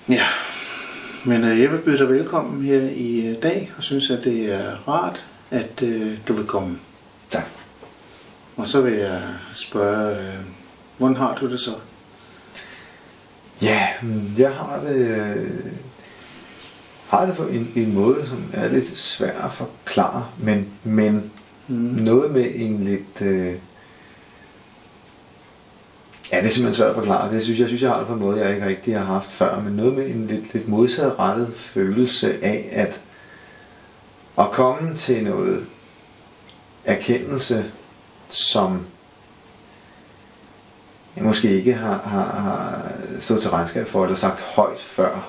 Ja, men jeg vil byde dig velkommen her i dag, og synes, at det er rart, at du vil komme. Tak. Og så vil jeg spørge, hvordan har du det så? Ja, jeg har det på en måde, som er lidt svær at forklare, men noget med en lidt... Ja, det er simpelthen svært at forklare. Jeg synes, jeg har det på en måde, jeg ikke rigtig har haft før, men noget med en lidt modsatrettet følelse af at komme til noget erkendelse, som jeg måske ikke har stået til regnskab for, eller sagt højt før,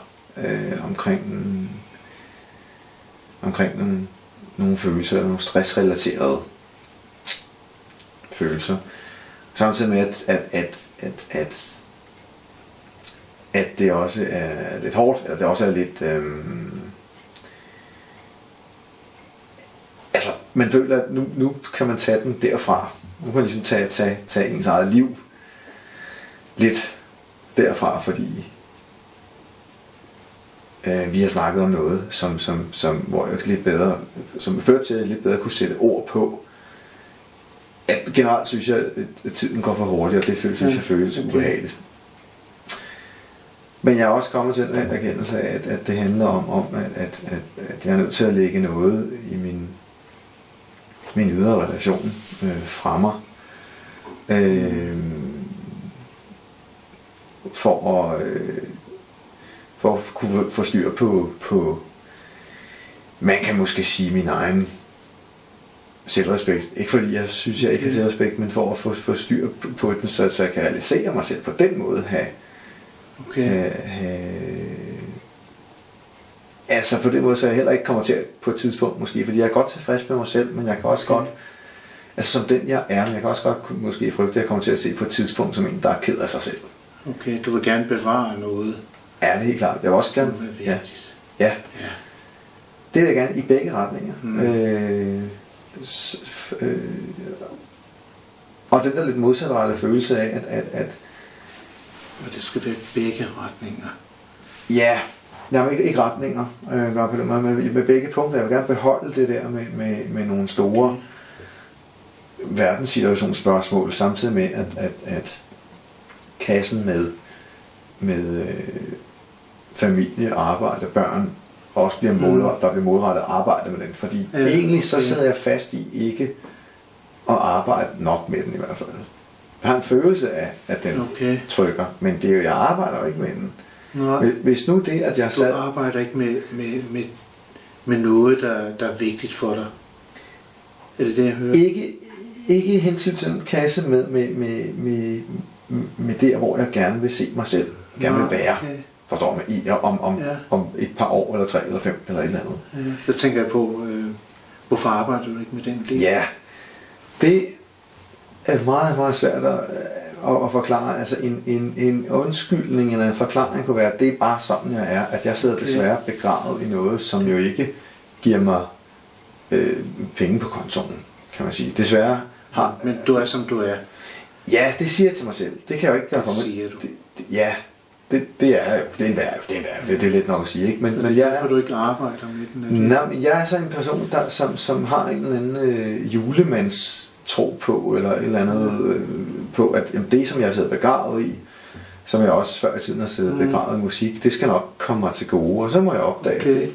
omkring nogle følelser, eller nogle stressrelaterede følelser. Samtidig med, at det også er lidt hårdt, at det også er lidt... altså, man føler, at nu kan man tage den derfra. Nu kan man ligesom tage ens eget liv lidt derfra, fordi vi har snakket om noget, hvor jeg lidt bedre, som fører til, at jeg lidt bedre kunne sætte ord på. At generelt synes jeg, at tiden går for hurtigt, og det synes jeg føles ubehageligt. Men jeg er også kommet til den erkendelse af, at det handler om at jeg er nødt til at lægge noget i min ydre relation fra mig. For at kunne få styr på man kan måske sige min egen selvrespekt. Ikke fordi jeg synes, jeg ikke har selvrespekt, men for at få styr på den, så jeg kan realisere mig selv på den måde. Altså på den måde, så jeg heller ikke kommer til på et tidspunkt måske, fordi jeg er godt tilfreds med mig selv, men jeg kan også godt, altså som den jeg er, men jeg kan også godt måske frygte, at jeg kommer til at se på et tidspunkt som en, der er ked af sig selv. Okay, du vil gerne bevare noget. Ja, det er helt klart. Jeg vil også gerne... Ja. Det vil jeg gerne i begge retninger. Og den der lidt modsatrettede følelse af, at og det skal være begge retninger. Ja, ikke retninger, men med begge punkter. Jeg vil gerne beholde det der med nogle store verdenssituationsspørgsmål, samtidig med, at kassen med familie, arbejde, børn også bliver målrettet, der bliver målrettet arbejde med den, fordi egentlig så sidder jeg fast i ikke at arbejde nok med den i hvert fald. Jeg har en følelse af, at den trykker, men det er jo, jeg arbejder jo ikke med den. Hvis nu det, at jeg sad... Du arbejder ikke med noget, der er vigtigt for dig? Er det det, jeg hører? Ikke hensyn til en kasse med der, hvor jeg gerne vil se mig selv, gerne vil være. Forstår man, om et par år, eller 3 eller 5, eller et eller andet. Så tænker jeg på, hvorfor arbejder du ikke med den del? Ja, det er meget, meget svært at forklare. Altså en undskyldning eller en forklaring kunne være, at det er bare sådan jeg er, at jeg sidder desværre begravet i noget, som jo ikke giver mig penge på kontoen, kan man sige. Desværre har... Men du er som du er. Ja, det siger jeg til mig selv. Det kan jeg jo ikke gøre for mig. Det siger du. Ja. Det er jo, det er lidt nok at sige, ikke? Men jeg er... du ikke arbejder med den? Nej, men jeg er så en person, som har en eller anden julemands tro på, eller et eller andet på, at det, som jeg har siddet begravet i, som jeg også før i tiden har siddet begravet i musik, det skal nok komme mig til gode, og så må jeg opdage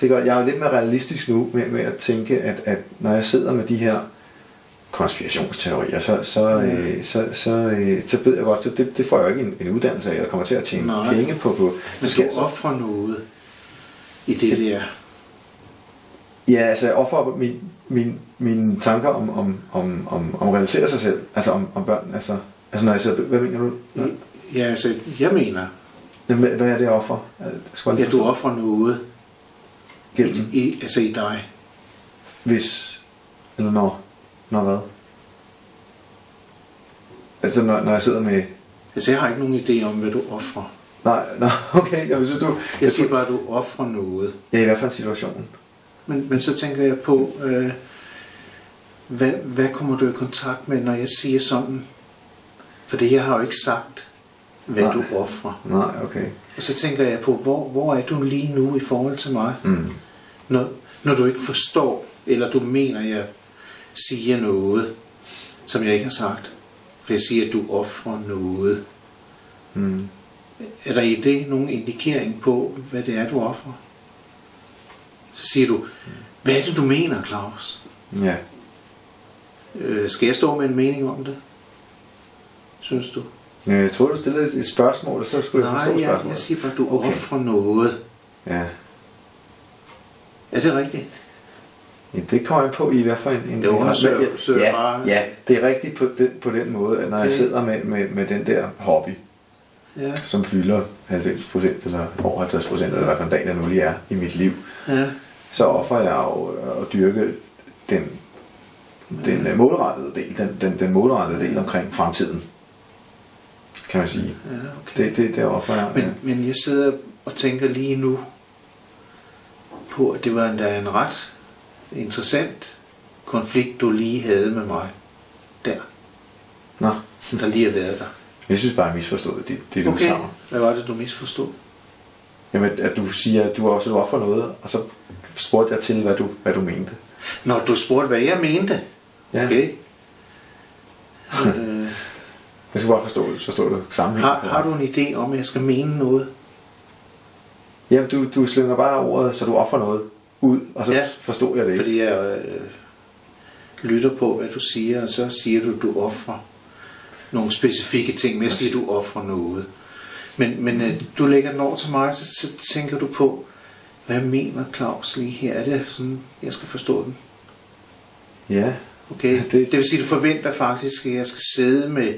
det gør, jeg er lidt mere realistisk nu med at tænke, at når jeg sidder med de her konspirationsteorier, så ved jeg godt, det får jeg jo ikke en uddannelse af, jeg kommer til at tjene penge på. Men skal du ofre noget i det der? Ja, altså jeg offrer mine tanker om at realisere sig selv, altså om børn, altså når jeg sidder, hvad mener du? Ja, altså jeg mener. Hvad er det offer? Ja, du offrer noget. Altså i dig. Hvis, eller når hvad? Altså når jeg sidder med... Altså jeg har ikke nogen idé om, hvad du offrer. Nej, okay. Jeg synes du... Jeg siger bare, at du offrer noget. Ja, i hvert fald situationen. Men så tænker jeg på, hvad kommer du i kontakt med, når jeg siger sådan? Fordi jeg har jo ikke sagt, hvad du offrer. Nej, okay. Og så tænker jeg på, hvor er du lige nu i forhold til mig? Når du ikke forstår, eller du mener, jeg siger noget, som jeg ikke har sagt. For jeg siger, at du offrer noget. Er der i det nogen indikering på, hvad det er, du offrer? Så siger du, hvad er det, du mener, Claus? Ja. Skal jeg stå med en mening om det? Synes du? Jeg tror, du stillede et spørgsmål, og så skulle jeg forstå spørgsmålet. Nej, jeg siger bare, at du offrer noget. Ja. Er det rigtigt? Ja, det kommer jeg på i hvert fald en jeg undersøger bare. Ja, det er rigtigt på den måde, at når jeg sidder med den der hobby, som fylder 90% eller over 50%, eller hvad for en dag der nu lige er i mit liv, så offrer jeg jo at dyrke den målrettede del, den målrettede del omkring fremtiden, kan man sige. Ja, okay. Det offrer jeg. Men jeg sidder og tænker lige nu på, at det var en ret interessant konflikt, du lige havde med mig der. Nå. Der lige har været der. Jeg synes bare, jeg misforstod det du sagde. Hvad var det, du misforstod? Jamen, at du siger, at du også offrer noget, og så spurgte jeg til, hvad du mente. Når du spurgte, hvad jeg mente? Ja. Okay. Jeg skal bare forstå det sammenhæng. Har du en idé om, at jeg skal mene noget? Jamen, du slynger bare ordet, så du offrer noget ud, og så forstår jeg det ikke. Fordi jeg lytter på, hvad du siger, og så siger du offrer nogle specifikke ting, men jeg siger, du offrer noget. Men du lægger den over til mig, så tænker du på, hvad mener Claus lige her? Er det sådan, jeg skal forstå den? Ja. Okay. Det vil sige, du forventer faktisk, at jeg skal sidde med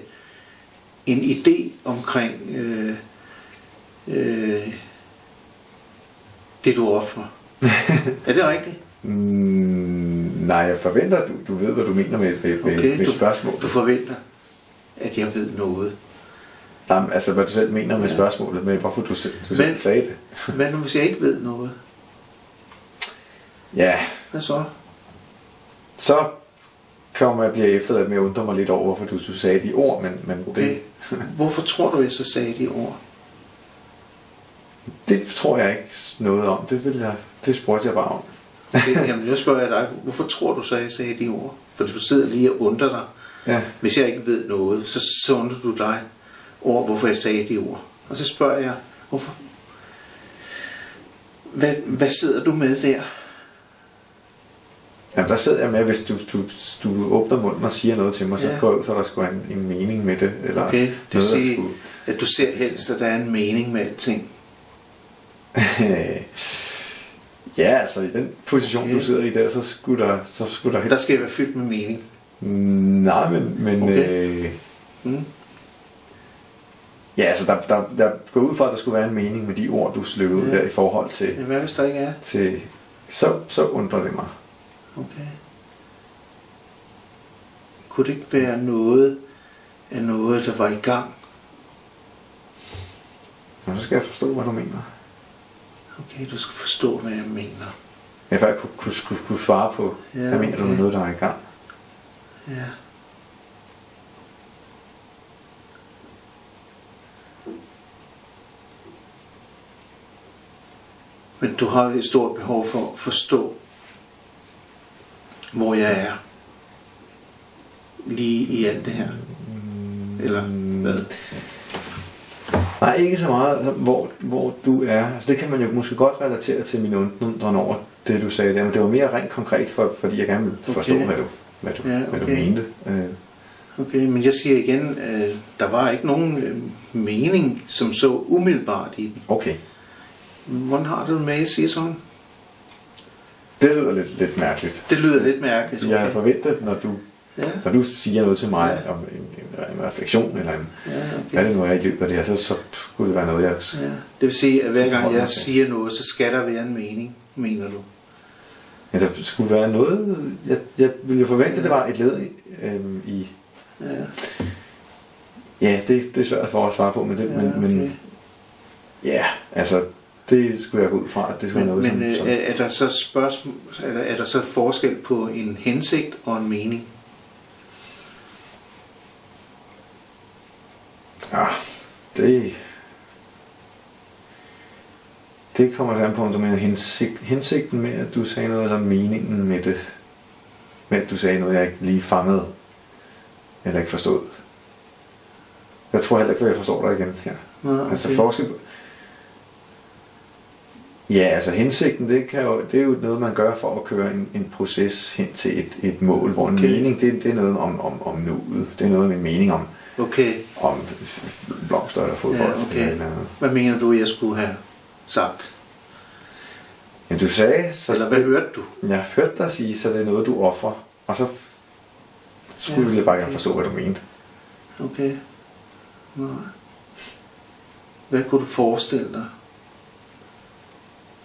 en idé omkring det, du offrer. Er det rigtigt? Nej, jeg forventer, at du ved, hvad du mener med spørgsmålet. Du forventer, at jeg ved noget. Jamen, altså, hvad du selv mener med spørgsmålet, men hvorfor du selv sagde det. Hvad nu, hvis jeg ikke ved noget? Ja. Hvad så? Så kommer jeg bliver efterladt med at undre mig lidt over, hvorfor du sagde de ord, men okay. Hvorfor tror du, jeg så sagde de ord? Det tror jeg ikke noget om. Det spurgte jeg bare om. Okay, jamen, nu spørger jeg dig, hvorfor tror du så, jeg sagde de ord? For du sidder lige og undrer dig. Ja. Hvis jeg ikke ved noget, så undrer du dig over, hvorfor jeg sagde de ord. Og så spørger jeg, hvorfor? Hvad sidder du med der? Jamen, der sidder jeg med, hvis du åbner munden og siger noget til mig, så går jeg ud for, at der skulle være en mening med det. Eller okay, det vil sige, at du ser helst, at der er en mening med alting. Ja, altså i den position, du sidder i der, så skulle der der skal være fyldt med mening. Nej, men okay. ja, altså der går ud fra, at der skulle være en mening med de ord, du slykkede ud der i forhold til. Ja, hvad hvis der ikke er? Så undrer det mig. Okay. Kunne det ikke være noget, der var i gang? Nå, så skal jeg forstå, hvad du mener. Okay, du skal forstå, hvad jeg mener. Jeg faktisk kunne svare på, hvad mener du med noget, der er i gang? Ja. Men du har et stort behov for at forstå, hvor jeg er. Lige i alt det her. Eller hvad? Nej, ikke så meget, hvor du er. Altså, det kan man jo måske godt relatere til min undren over det, du sagde der. Men det var mere rent konkret, fordi jeg gerne vil forstå, hvad du mente. Okay, men jeg siger igen, der var ikke nogen mening, som så umiddelbart i den. Okay. Hvordan har du det med, at jeg siger sådan? Det lyder lidt mærkeligt. Det lyder lidt mærkeligt. Okay. Jeg havde forventet, når du siger noget til mig om en refleksion eller hvad det nu er i løbet af det her, så skulle det være noget, jeg... Ja. Det vil sige, at hver gang jeg siger noget, så skal der være en mening, mener du? Ja, der skulle være noget... Jeg ville jo forvente, at det var et led i... Ja, det er svært for at svare på, men ja, altså... Det skulle jeg gå ud fra, at det skulle være noget, som... Er der så spørgsmål, er der så forskel på en hensigt og en mening? Ja, det... Det kommer an på, om du mener hensigten med, at du sagde noget, eller meningen med det. Med at du sagde noget, jeg ikke lige fangede. Eller ikke forstod. Jeg tror heller ikke, at jeg forstår dig igen her. Nå, okay. Altså forskel på... Ja, altså hensigten, det er jo noget, man gør for at køre en proces hen til et mål, hvor en mening, det er noget om nuet. Det er noget med en mening om blomster eller fodbold. Ja, okay. Hvad mener du, jeg skulle have sagt? Ja, du sagde... Så eller hvad hørte du? Jeg hørte dig sige, så det er noget, du offrer. Og så skulle jeg bare gerne forstå, hvad du mente. Okay. Nej. Hvad kunne du forestille dig?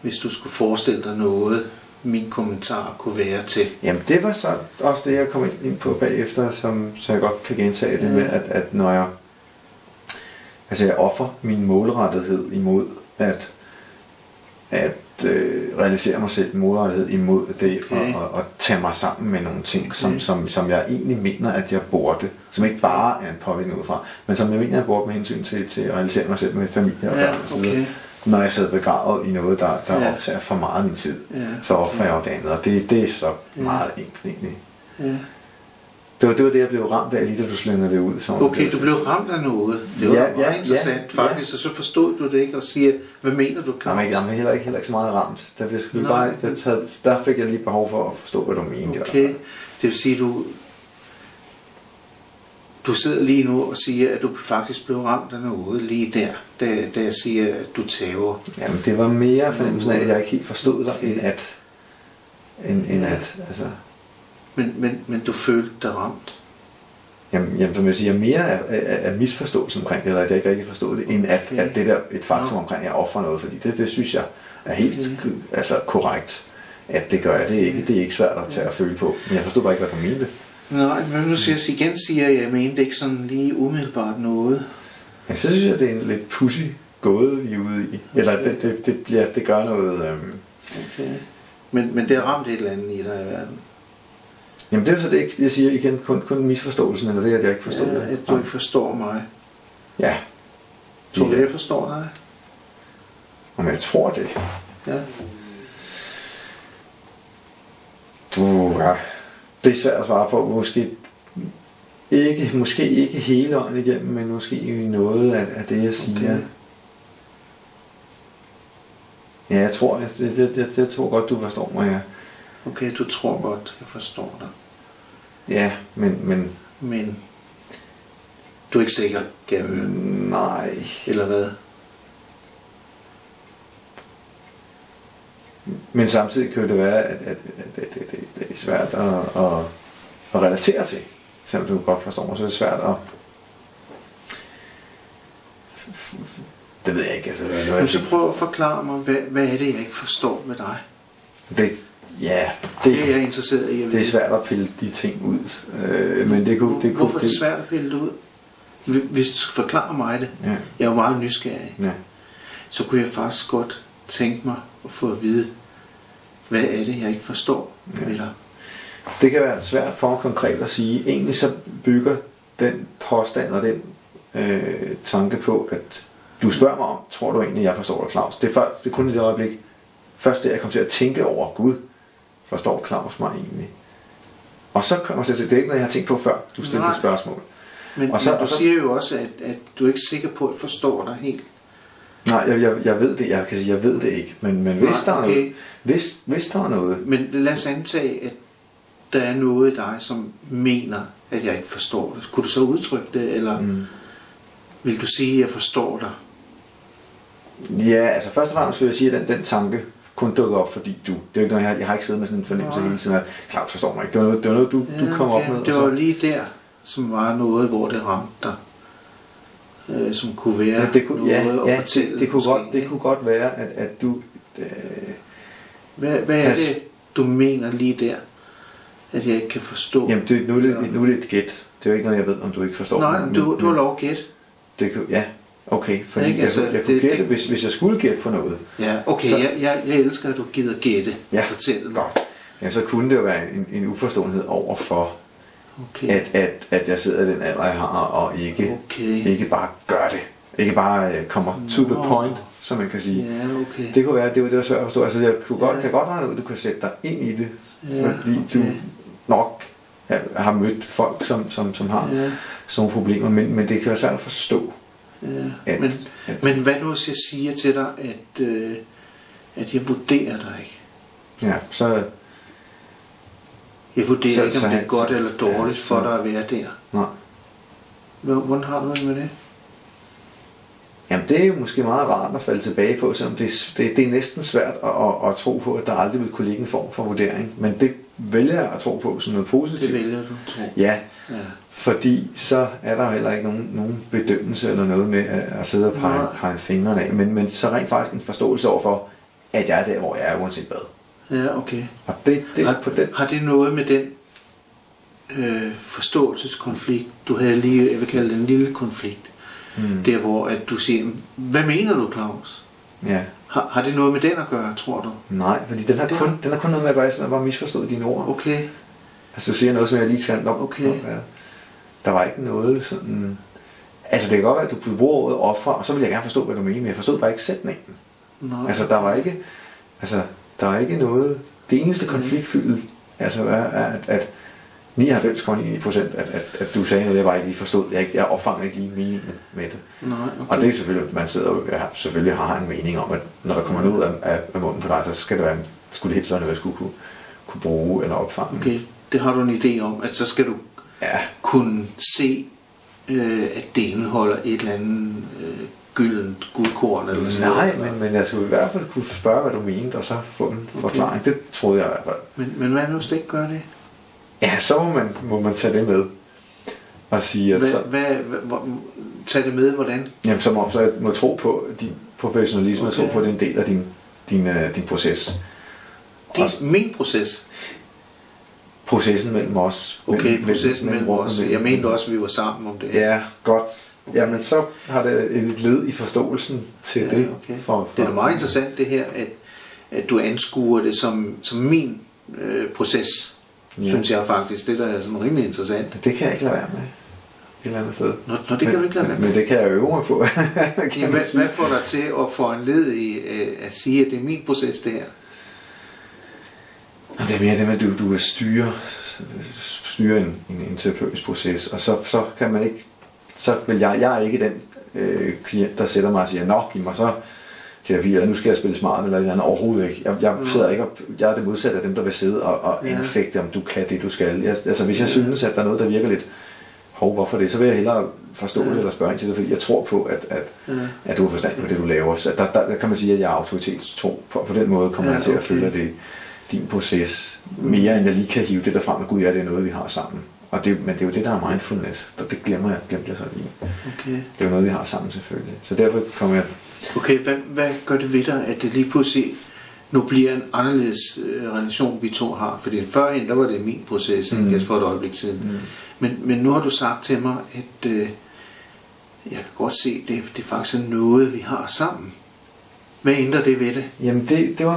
Hvis du skulle forestille dig noget, min kommentar kunne være til. Jamen det var så også det, jeg kom ind på bagefter, så jeg godt kan gentage det med, at når jeg offer min målrettighed imod at realisere mig selv, målrettighed imod det, og tage mig sammen med nogle ting, som jeg egentlig mener, at jeg burde, som ikke bare er en påvirkning udefra, men som jeg mener, at jeg burde med hensyn til at realisere mig selv med familie og børn og så videre. Når jeg sad begravet i noget, der optager for meget af min tid, så offrer jeg jo det andet, og det er så meget enkelt egentlig. Ja. Det var det, jeg blev ramt af, lige da du slyngede det ud. Okay, du blev ramt af noget. Det var meget interessant faktisk, og så forstod du det ikke og siger, hvad mener du, Claus? Jeg er heller ikke så meget ramt. Der fik jeg lige behov for at forstå, hvad du mente. Okay, det vil sige, du sidder lige nu og siger, at du faktisk blev ramt af noget lige der, da jeg siger, at du tæver. Jamen, det var mere fornemmelsen af, at jeg ikke helt forstod dig, end at altså... Men du følte dig ramt? Jamen, som jeg siger, mere af misforståelsen omkring det, eller at jeg ikke rigtig forstod det, end at det der et faktum omkring, at jeg offrer noget, fordi det synes jeg er helt korrekt, at det gør jeg. Det er ikke svært at tage at føle på, men jeg forstod bare ikke, hvad du mente. Nej, men nu siger jeg mente ikke sådan lige umiddelbart noget. Ja, så synes jeg, det er en lidt pussy gåde, vi er ude i. Eller det gør noget... Okay. Men det har ramt et eller andet i dig i verden? Jamen det er så det ikke, jeg siger igen, kun misforståelsen, eller det, at jeg ikke forstår det. At du ikke forstår mig. Ja. Tror du, jeg forstår dig? Jamen jeg tror det. Ja. Ja. Det er svært at svare på, måske ikke hele vejen igennem, men måske noget af det, jeg siger. Okay. Ja, jeg tror godt, du forstår mig, ja. Okay, du tror godt, jeg forstår dig. Ja, men du er ikke sikker, kan jeg høre? Nej. Eller hvad? Men samtidig kan det være, at det er svært at relatere til. Selvom du godt forstår mig, så er det svært at... Det ved jeg ikke. Altså, men så prøv at forklare mig, hvad er det, jeg ikke forstår ved dig? Det er jeg interesseret i. Det er svært at pille de ting ud. Men hvorfor er det svært at pille det ud? Hvis du skal forklare mig det, jeg er jo meget nysgerrig, så kunne jeg faktisk godt tænke mig at få at vide, hvad er det, jeg ikke forstår ved dig? Det kan være svært for konkret at sige. Egentlig så bygger den påstand og den tanke på, at du spørger mig om, tror du egentlig, jeg forstår dig, Claus? Det er kun i det øjeblik, først det jeg kom til at tænke over, Gud, forstår Claus mig egentlig? Og så kommer jeg til at sige, det er ikke noget, jeg har tænkt på før, du stillede et spørgsmål. Men du siger jo også, at du er ikke sikker på, at jeg forstår dig helt. Nej, jeg ved det, jeg kan sige, jeg ved det ikke, men hvis der er noget, hvis der er noget... Men lad os antage, at der er noget i dig, som mener, at jeg ikke forstår det. Kunne du så udtrykke det, eller vil du sige, at jeg forstår dig? Ja, altså først og fremmest vil jeg sige, at den tanke kun dukker op, fordi du... Det er jo ikke noget, jeg har ikke siddet med sådan en fornemmelse hele tiden, at Claus forstår mig ikke. Det var noget, du kom op med. Det var lige der, som var noget, hvor det ramte dig. Som kunne være noget at fortælle. Det kunne godt være, at du... Hvad er det, du mener lige der, at jeg ikke kan forstå? Jamen, nu er det et gæt. Det er jo ikke noget, jeg ved, om du ikke forstår. Nej, men du har lov at gætte. Ja, okay. Fordi jeg kunne gætte, hvis jeg skulle gætte på noget. Ja, okay. Så, jeg elsker, at du gider gætte og fortælle. Godt. Ja, så kunne det jo være en uforståenhed over for, at jeg sidder i den alder, jeg har, og ikke bare gør det. Ikke bare kommer to the point, som man kan sige. Ja, okay. Det kunne være, det var svært at forstå. Altså, jeg kan godt regne ud, at du kan sætte dig ind i det, fordi du nok har mødt folk, som har sådan nogle problemer, men det kan være svært at forstå. Ja. Men hvad nu, hvis jeg siger til dig, at jeg vurderer dig ikke? Ja, så... Jeg vurderer ikke, om det er godt eller dårligt for dig at være der. Nej. Hvordan har du det med det? Jamen, det er jo måske meget rart at falde tilbage på, selvom det er næsten svært at tro på, at der aldrig vil kunne ligge en form for vurdering. Men det vælger jeg at tro på som noget positivt. Det vælger du at tro. Ja, fordi så er der heller ikke nogen bedømmelse eller noget med at sidde og pege fingrene af. Men så rent faktisk en forståelse overfor, at jeg er der, hvor jeg er, uanset hvad. Ja, okay. Og har det noget med den forståelseskonflikt, du havde lige, jeg vil kalde det en lille konflikt, der hvor at du siger, hvad mener du, Claus? Ja. Har det noget med den at gøre, tror du? Nej, fordi den har kun noget med at gøre, at man bare misforstået dine ord. Okay. Altså du siger noget, som jeg lige skrev op. Okay. Der var ikke noget sådan... Altså det kan godt være, at du bruger ordet offer, og så vil jeg gerne forstå, hvad du mener, men jeg forstod bare ikke sætningen. Nej. Altså der var ikke noget... Det eneste konfliktfylde er, at 99,9% at du sagde noget, jeg bare ikke lige forstod. Jeg opfangede ikke lige meningen med det. Nej, okay. Og det er selvfølgelig, man sidder og selvfølgelig har en mening om, at når der kommer noget ud af munden på dig, så skal det være skulle det helt sådan noget, jeg skulle kunne bruge eller opfange. Okay, det har du en idé om, at så skal du kunne se, at det indeholder et eller andet gyldent guldkorn eller sådan noget. Nej, men jeg skulle i hvert fald kunne spørge, hvad du mente, og så få en forklaring. Det troede jeg i hvert fald. Men hvad nu, hvis det ikke gør det? Ja, så må man tage det med. Og sige, at tage det med, hvordan? Jamen, så jeg må tro på din professionalisme, og tro på, at det er en del af din proces. Det er min proces? Processen mellem os. Okay, processen mellem os. Jeg mente også, at vi var sammen om det. Ja, godt. Jamen, så har det et led i forståelsen til det. Okay. Det er meget interessant det her, at du anskuer det som min proces. Ja. Synes jeg faktisk, det der er sådan rimelig interessant. Det kan jeg ikke lade være med. Et eller andet sted. Nå, det kan du ikke lade være med. Men det kan jeg øve mig på. Jamen, hvad får dig til at få en led i at sige, at det er min proces, det her? Det er mere det med, at du kan styre en terapeutisk proces, og så kan man ikke, så vil jeg er ikke den klient, der sætter mig og siger, nå, giv mig så terapi, eller nu skal jeg spille smart, eller et eller andet, overhovedet ikke. Jeg sidder ikke jeg er det modsatte af dem, der vil sidde og infekte, om du kan det, du skal. Altså hvis jeg synes, at der er noget, der virker lidt, hvorfor det, så vil jeg hellere forstå det, eller spørge ind til det, fordi jeg tror på, at du har forstand på det, du laver. Så der kan man sige, at jeg er autoritetstro. På den måde kommer jeg til at føle, at det din proces, mere end jeg lige kan hive det der frem, at gud, det er noget, vi har sammen. Men det er jo det, der er mindfulness. Det glemte jeg så lige. Okay. Det er jo noget, vi har sammen selvfølgelig. Så derfor kommer jeg... Okay, hvad gør det ved dig, at det lige pludselig nu bliver en anderledes relation, vi to har? Fordi førhen, der var det min proces, for et øjeblik siden. Men nu har du sagt til mig, at jeg kan godt se, at det faktisk er noget, vi har sammen. Hvad ændrer det ved det? Jamen det var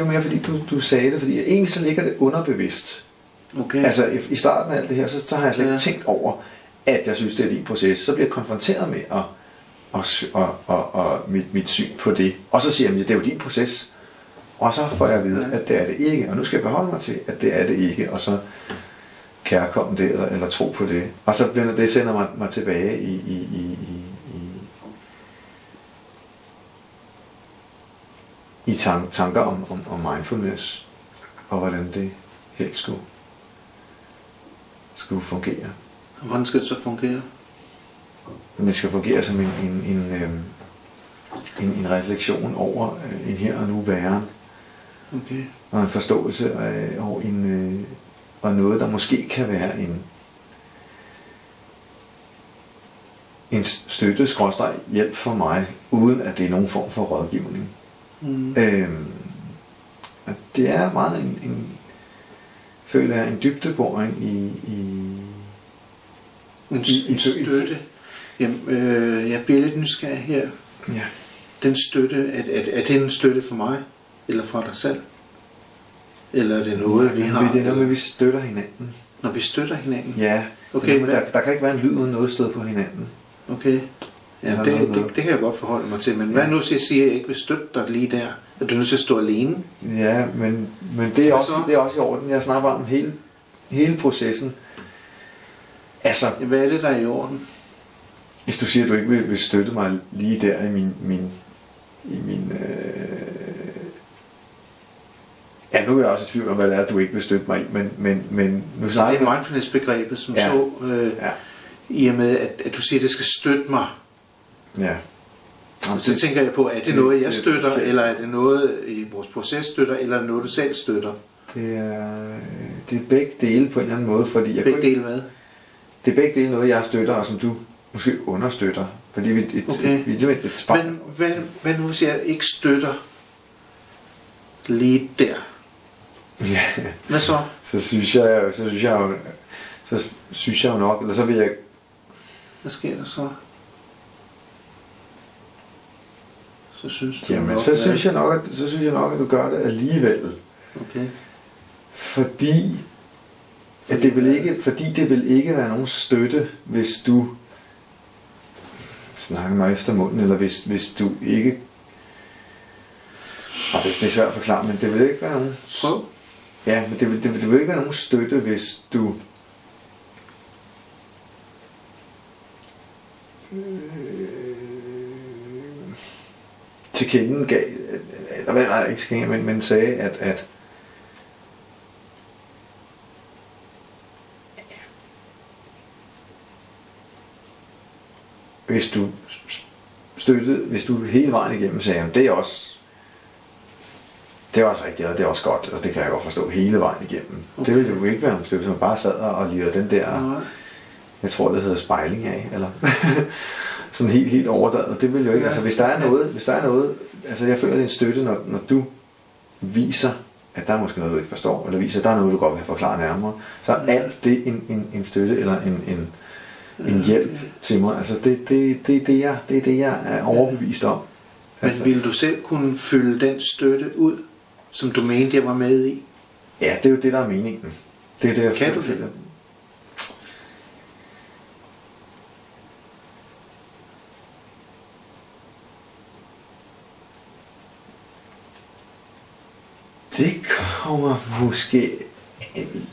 mere fordi du sagde det, fordi egentlig så ligger det underbevidst. Okay. Altså i starten af alt det her, så har jeg slet ikke tænkt over, at jeg synes, det er din proces. Så bliver jeg konfronteret med mit syn på det. Og så siger jeg, at det er jo din proces. Og så får jeg at vide, at det er det ikke. Og nu skal jeg beholde mig til, at det er det ikke. Og så kærkomme det, eller tro på det. Og så det sender mig tilbage i tanker om mindfulness, og hvordan det helst skulle fungere. Hvordan skal det så fungere? Det skal fungere som en refleksion over en her og nu væren. Okay. Og en forståelse og noget, der måske kan være en støtte/hjælp for mig, uden at det er nogen form for rådgivning. Det er meget føler jeg, en dybdeboring i støtte. Jamen, jeg bliver lidt nysgerrig her. Ja. Den støtte, er det en støtte for mig, eller fra dig selv? Eller er det noget, vi har? Det er noget med, vi støtter hinanden. Når vi støtter hinanden? Ja. Okay, der kan ikke være en lyd uden noget stød på hinanden. Okay. Ja, Eller det noget med. kan jeg godt forholde mig til. Men hvad nu, hvis jeg siger, at jeg ikke vil støtte dig lige der? Er du nødt til at stå alene? Ja, men det er også i orden. Jeg snakker om hele processen. Altså, Hvad er det, der er i orden? hvis du siger, at du ikke vil støtte mig lige der i min ja, nu er jeg også i tvivl om, hvad det er, du ikke vil støtte mig i, men nu snakker det er mindfulness-begrebet, som i og med, at du siger, at det skal støtte mig. Ja. Jamen, Så tænker jeg på, er det noget, jeg støtter, eller er det noget, i vores proces støtter, eller er det noget, du selv støtter? Det er begge dele på en eller anden måde, fordi jeg Begge dele hvad? Det er begge dele noget, jeg støtter, og som du måske understøtter. Fordi vi er et spejl. Men hvad nu, hvis jeg ikke støtter lige der? Ja. Hvad så? Så synes jeg jo nok, eller så vil jeg... Hvad sker der så? Så synes du Jamen, nok, så synes jeg nok, at du gør det alligevel. Okay. Fordi det vil ikke være nogen støtte, hvis du snakker mig efter munden, eller hvis du ikke... Og det er svært at forklare, men det vil ikke være nogen... Ja, men det vil ikke være nogen støtte, hvis du... tilkendegav, eller ikke tilkendegav, men sagde, at hvis du hele vejen igennem sagde, at det er også rigtigt, og det er også godt, og det kan jeg godt forstå hele vejen igennem. Okay. Det ville jo ikke være nogen støtte, hvis man bare sad og lirede den der, jeg tror det hedder spejling af, eller sådan helt overdrevet. Det vil jo ikke, altså hvis der er noget, altså jeg føler det er en støtte, når du viser, at der er måske noget, du ikke forstår, eller viser, at der er noget, du godt vil have forklaret nærmere, så er alt det en støtte, eller en hjælp til mig. Altså det er det, jeg er overbevist om. Altså, men ville du selv kunne fylde den støtte ud, som du mente, jeg var med i? Ja, det er jo det, der er meningen. Det er det, jeg kan du det? Det kommer måske...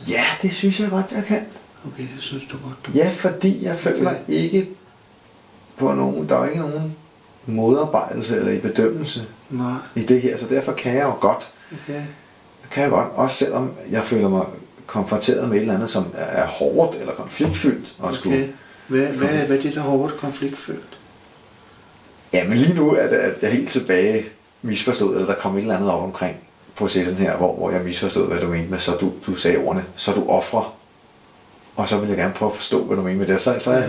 Ja, det synes jeg godt, jeg kan. Okay, det synes du godt, du... Ja, fordi jeg føler ikke på nogen... Der er ikke nogen modarbejdelse eller i bedømmelse i det her, så derfor kan jeg jo godt. Okay. Kan jeg godt, også selvom jeg føler mig konfronteret med et eller andet, som er hårdt eller konfliktfyldt. Okay. Hvad er det, der er hårdt konfliktfyldt? Ja, men lige nu er jeg helt tilbage misforstået, eller der kom et eller andet op omkring processen her, hvor jeg misforstod, hvad du mente med, så du sagde ordene, så du offrer. Og så vil jeg gerne prøve at forstå, hvad du mener med det. Så er jeg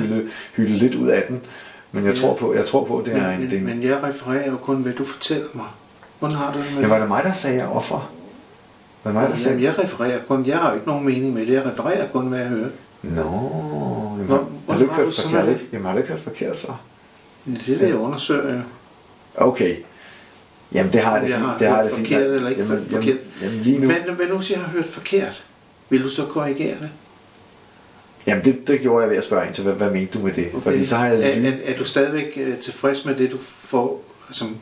hyldet lidt ud af den. Men jeg tror på, det er en... Men jeg refererer jo kun, hvad du fortæller mig. Hvordan har du det med det? Var det mig, der sagde, jeg offer? Var det mig, der sagde... Jamen, jeg refererer kun. Jeg har jo ikke nogen mening med det. Jeg refererer kun, hvad jeg hører. Har du ikke hørt forkert? Jamen, har du ikke hørt forkert, så? Det er det, jeg undersøger jo. Okay. Jamen, det har jeg det fint. Det har jeg det forkert eller ikke forkert. Jamen, lige nu... Hvad nu, hvis jeg har hørt forkert? Vil du så korrigere det? Jamen, det gjorde jeg ved at spørge ind til, hvad mente du med det? Okay. Fordi så har jeg er du stadigvæk tilfreds med det, du får som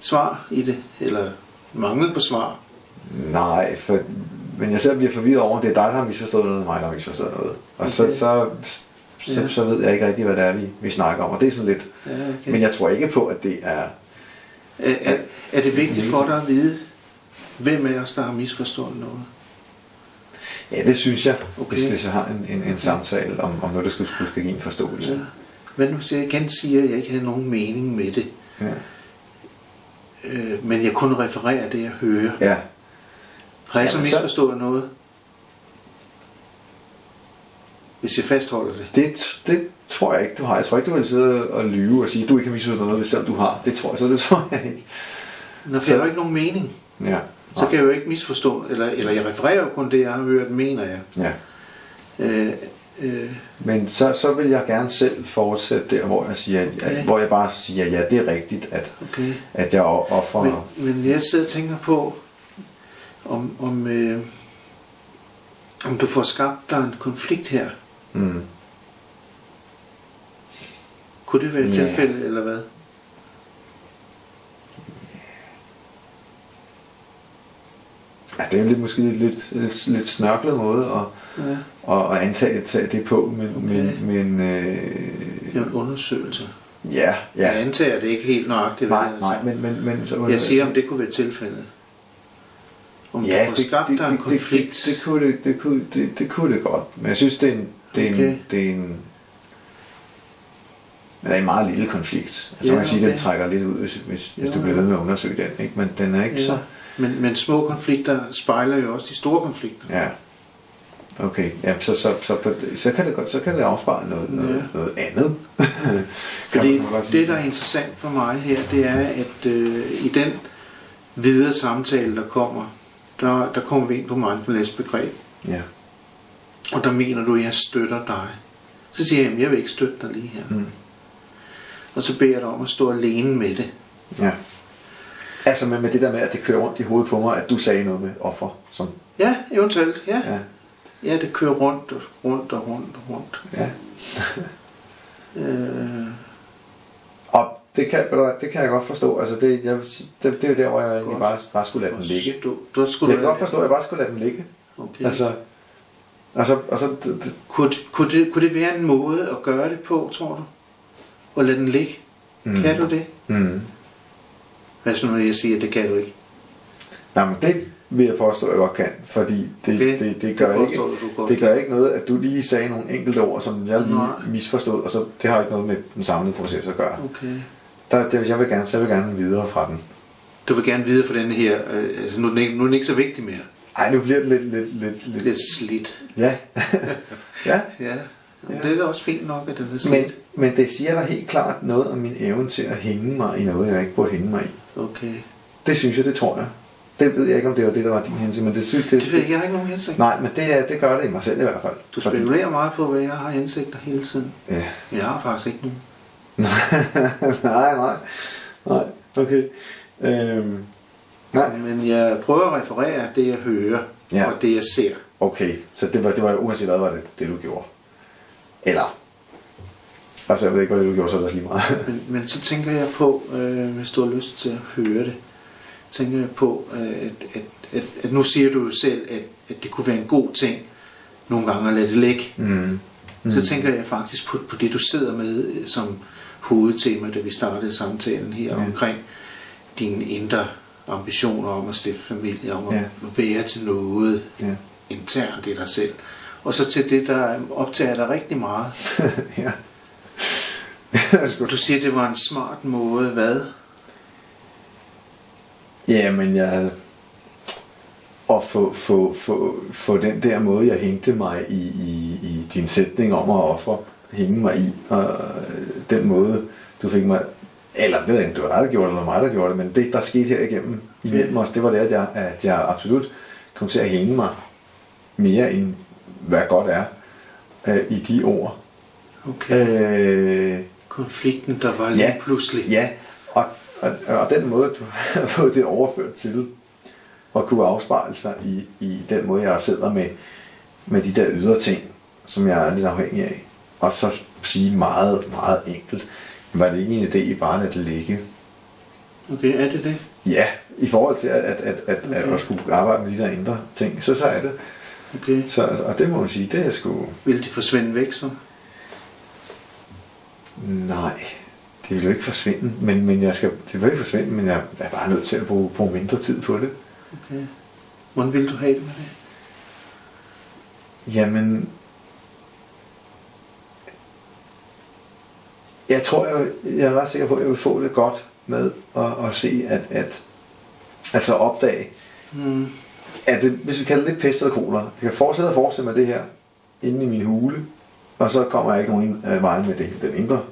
svar i det? Eller mangel på svar? Nej, men jeg selv bliver forvirret over, det er dig, der har misforstået noget, og mig, der har misforstået noget. Og okay. så ved jeg ikke rigtig, hvad det er, vi snakker om. Og det er sådan lidt... Ja, okay. Men jeg tror ikke på, at det er... Er det vigtigt for dig at vide, hvem af os, der har misforstået noget? Ja, det synes jeg, hvis jeg har en samtale om noget, der skulle give en forståelse. Ja. Men nu siger jeg, at jeg ikke havde nogen mening med det. Ja. Men jeg kun refererer det, jeg hører. Ja. Har jeg så misforstået noget? Hvis jeg fastholder det? Det tror jeg ikke, du har. Jeg tror ikke, du vil sidde og lyve og sige, at du ikke har misforstået noget, hvis selv du har. Det tror jeg ikke. Nå, for jeg har jo ikke nogen mening. Ja. Så kan jeg jo ikke misforstå, eller jeg refererer jo kun det, jeg har hørt, mener jeg. Ja. Men så vil jeg gerne selv fortsætte der, hvor jeg siger, hvor jeg bare siger, ja, det er rigtigt, at jeg offrer. Men jeg sidder og tænker på, om du får skabt dig en konflikt her. Mm. Kunne det være et tilfælde, eller hvad? Ja, det er lidt, måske lidt snørklet måde at antage det på, men det er en undersøgelse. Ja. Jeg antager det ikke helt nøjagtigt. Nej, men så, jeg siger, om det kunne være tilfældet. Om du får skabt dig en konflikt. Det kunne det godt. Men jeg synes, det er en meget lille konflikt. Altså man kan sige, den trækker lidt ud, hvis du bliver ved med at undersøge den. Ikke? Men den er ikke så... Men små konflikter spejler jo også de store konflikter. Ja. Okay, ja, så kan det afspejle noget andet. Fordi det, der er interessant for mig her, det er, at i den videre samtale, der kommer vi ind på mindfulness-begreb. Ja. Og der mener du, at jeg støtter dig. Så siger jeg, at jeg vil ikke støtte dig lige her. Og så beder jeg dig om at stå alene med det. Ja. Altså med det der med, at det kører rundt i hovedet på mig, at du sagde noget med offer. Som... Ja, eventuelt, ja. Ja, det kører rundt. Ja. Og det kan jeg godt forstå. Altså det er jo der, hvor jeg egentlig bare skulle lade den ligge. Jeg kan godt forstå, at jeg bare skulle lade den ligge. Okay. Altså, kunne det være en måde at gøre det på, tror du? At lade den ligge? Kan du det? Hvad så, når jeg siger, at det kan du ikke? Jamen, det vil jeg påstå, at jeg godt kan. Fordi det gør ikke noget, at du lige sagde nogle enkelte ord, som jeg lige misforstod, og så det har ikke noget med den samlede proces at gøre. Okay. Jeg vil gerne videre fra den. Du vil gerne videre fra den her, altså nu er den ikke så vigtig mere. Ej, nu bliver det lidt slidt. Ja. Ja. Det er da også fint nok, at det er slidt. Men det siger da helt klart noget om min evne til at hænge mig i noget, jeg ikke burde hænge mig i. Okay. Det synes jeg, det tror jeg. Det ved jeg ikke, om det var det, der var din hensigt, men det ved jeg har ikke nogen hensigt. Nej, men det gør det i mig selv i hvert fald. Du spekulerer meget på, hvad jeg har hensigter hele tiden. Ja. Jeg har faktisk ikke nogen. Nej. Okay. Nej. Men jeg prøver at referere det, jeg hører, og det, jeg ser. Okay, så det var uanset hvad, var det du gjorde? Eller? Altså, jeg ved ikke, hvad du gjorde, så er det lige meget. men så tænker jeg på, hvis du har lyst til at høre det, tænker jeg på, at nu siger du jo selv, at det kunne være en god ting nogle gange at lade det ligge. Så tænker jeg faktisk på det, du sidder med som hovedtema, da vi startede samtalen her omkring dine indre ambitioner om at stifte familie, om at være til noget internt i dig selv. Og så til det, der optager dig rigtig meget. Ja. Du siger, at det var en smart måde. Hvad? Jamen, at få den der måde, jeg hængte mig i din sætning om at ofre, hænge mig i, og den måde, du fik mig, eller det ved jeg ikke, det var dig, der gjorde det, eller mig, der gjorde det, men det, der skete her igennem imellem os, det var det, at jeg absolut kom til at hænge mig mere end hvad godt er i de ord. Okay. Konflikten, der var lige pludselig. Ja, og den måde, du har fået det overført til at kunne afspejle sig i den måde, jeg sidder med de der ydre ting, som jeg er lidt afhængig af. Og så sige meget, meget enkelt, var det ikke en idé bare at lade det ligge? Okay, er det det? Ja, i forhold til at skulle arbejde med de der indre ting, så er det. Okay. Så, og det må man sige, det er sgu... Vil de forsvinde væk så? Nej, det vil jo ikke forsvinde, men det vil ikke forsvinde, men jeg er bare nødt til at bruge mindre tid på det. Okay. Hvordan vil du have det med det? Jamen, jeg tror, jeg er ret sikker på, at jeg vil få det godt med at se, altså opdage, at det, hvis vi kalder det lidt pest eller kolera, jeg kan fortsætte med det her inde i min hule, og så kommer jeg ikke nogen vej med det, den indre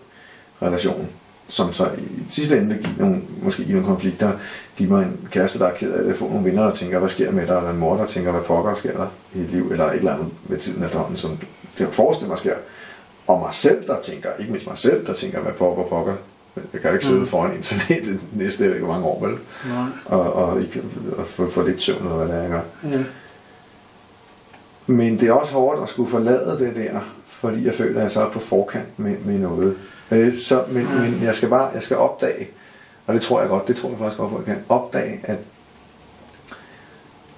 relation, som så i sidste ende vil give nogle konflikter, give mig en kæreste, der er ked af det, få nogle venner, der tænker, hvad sker med dig, eller en mor, der tænker, hvad pokker sker der i dit liv, eller et eller andet ved tiden efterhånden, som det forestiller mig sker, og mig selv, der tænker, ikke mindst mig selv, der tænker, hvad pokker, jeg kan ikke sidde foran internettet næste, jeg ved ikke hvor mange år, vel? Nej. Og få lidt søvn, eller hvad det er, jeg gør. Ja. Men det er også hårdt at skulle forlade det der, fordi jeg føler, at jeg så er på forkant med noget. Men jeg skal opdage, og det tror jeg faktisk godt, at jeg kan opdage, at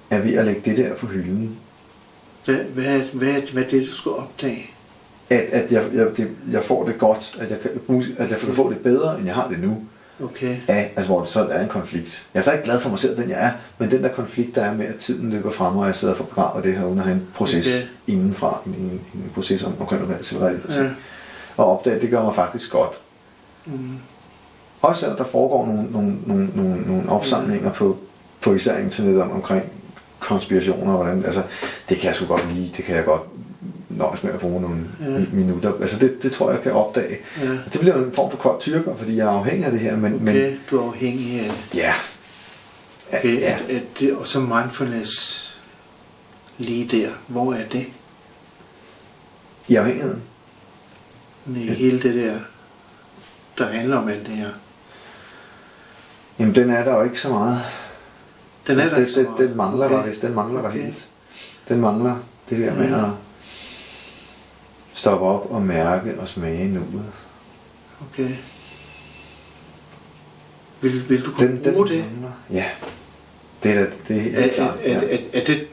er ved at lægge det der på hylden. Hvad er det, du skal opdage? At jeg får det godt, at jeg kan få det bedre, end jeg har det nu. Okay. Altså hvor det så er en konflikt. Jeg er så ikke glad for mig selv, den jeg er, men den der konflikt, der er med, at tiden løber frem, og jeg sidder for begravet det her, uden at have en proces indenfra, en proces omkring at være selvrettighed. Ja. Og opdage, det gør mig faktisk godt. Også selvom der foregår nogle opsamlinger på især internettet omkring konspirationer, og hvordan, altså det kan jeg sgu godt lide, det kan jeg godt nøjes med at bruge nogle minutter. Altså det tror jeg kan opdage. Ja. Det bliver en form for kold tyrker, fordi jeg er afhængig af det her. Men du er afhængig af det. Ja. Okay, ja. Det, og så mindfulness lige der. Hvor er det? I afhængigheden? Hele det der handler om alt det her. Jamen den er der jo ikke så meget. Den er der ikke så meget? Den mangler der vist. Den mangler der helt. Den mangler det der med at stoppe op og mærke og smage nuet. Okay. Vil du kunne bruge det? Ja. Det er klart. Er det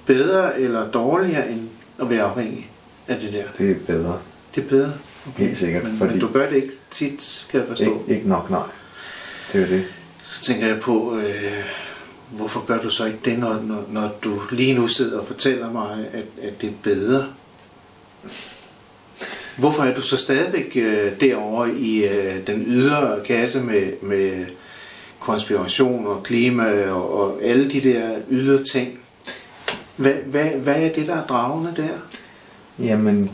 bedre eller dårligere end at være afhængig af det der? Det er bedre. Det er bedre? Okay. Helt sikkert. Men du gør det ikke tit, kan jeg forstå? Ikke nok, nej. Det er det. Så tænker jeg på, hvorfor gør du så ikke det, når du lige nu sidder og fortæller mig, at det er bedre? Hvorfor er du så stadigvæk derovre i den ydre kasse med konspiration og klima og alle de der ydre ting? Hvad er det, der er dragende der? Jamen,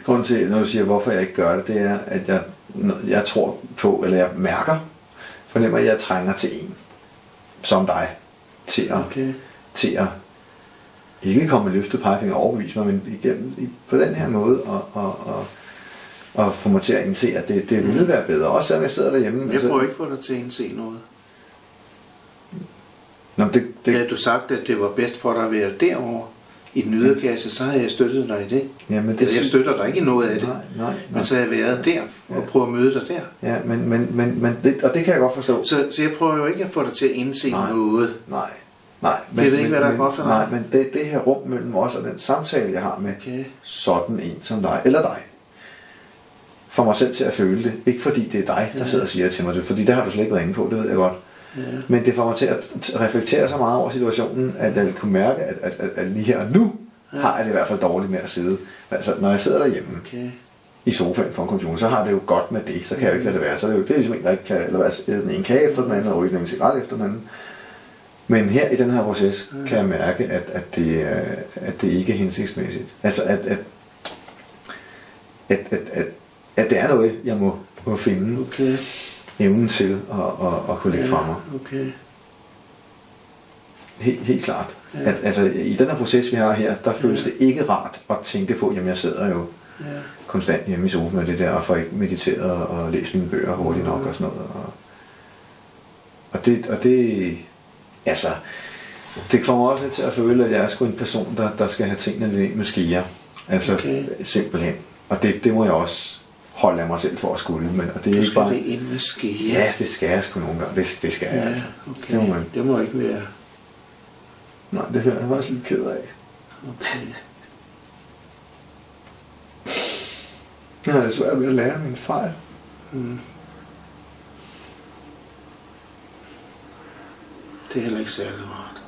grunden til, når du siger, hvorfor jeg ikke gør det, det er, at jeg tror på, eller jeg fornemmer, at jeg trænger til en, som dig, til at ikke komme med løftet pegefinger og overbevise mig, men på den her måde og få mig til at indse, at det ville være bedre. Også selvom jeg sidder derhjemme. Jeg prøver ikke få dig til at indse noget. Nå, havde du sagt, at det var bedst for dig at være derovre i den yderkasse, så havde jeg støttet dig i det. Jamen, jeg støtter dig ikke i noget af det. Nej. Men så havde jeg været der og prøvet at møde dig der. Ja, men det, og det kan jeg godt forstå. Så jeg prøver jo ikke at få dig til at indse noget. Nej. Men, jeg ved ikke, hvad der er godt for dig. Nej, men det her rum mellem os og den samtale, jeg har med sådan en som dig, eller dig, får mig selv til at føle det. Ikke fordi det er dig, der sidder og siger til mig det, fordi det har du slet ikke været inde på, det ved jeg godt. Ja. Men det får mig til at reflektere så meget over situationen, at jeg kunne mærke, at lige her og nu har jeg det i hvert fald dårligt med at sidde. Altså, når jeg sidder derhjemme i sofaen for en computer, så har det jo godt med det, så kan jeg jo ikke lade det være. Så det er ligesom en, der ikke kan lade være den ene kage efter den anden, og ryge den cigaret efter den anden. Men her i den her proces kan jeg mærke, at det ikke er hensigtsmæssigt. Altså, at det er noget, jeg må finde evnen til at kunne lægge fra mig. Okay. Helt klart. At, altså, i den her proces, vi har her, der føles det ikke rart at tænke på, jamen jeg sidder jo konstant hjemme i sofaen med det der, og får ikke mediteret og læst mine bøger hurtigt nok og sådan noget. Og det altså, det får mig også lidt til at føle, at jeg er sgu en person, der skal have tingene lidt med skier. Altså, simpelthen. Og det må jeg også holde af mig selv for at skulle. Men, og det er ikke bare det ind med skier? Ja, det skal jeg sgu nogle gange. Det skal jeg altså. Okay. Det må ikke være... Nej, det er jeg faktisk lidt ked af. Okay. Jeg har det svært ved at lære mine fejl. Det er heller ikke særlig rart.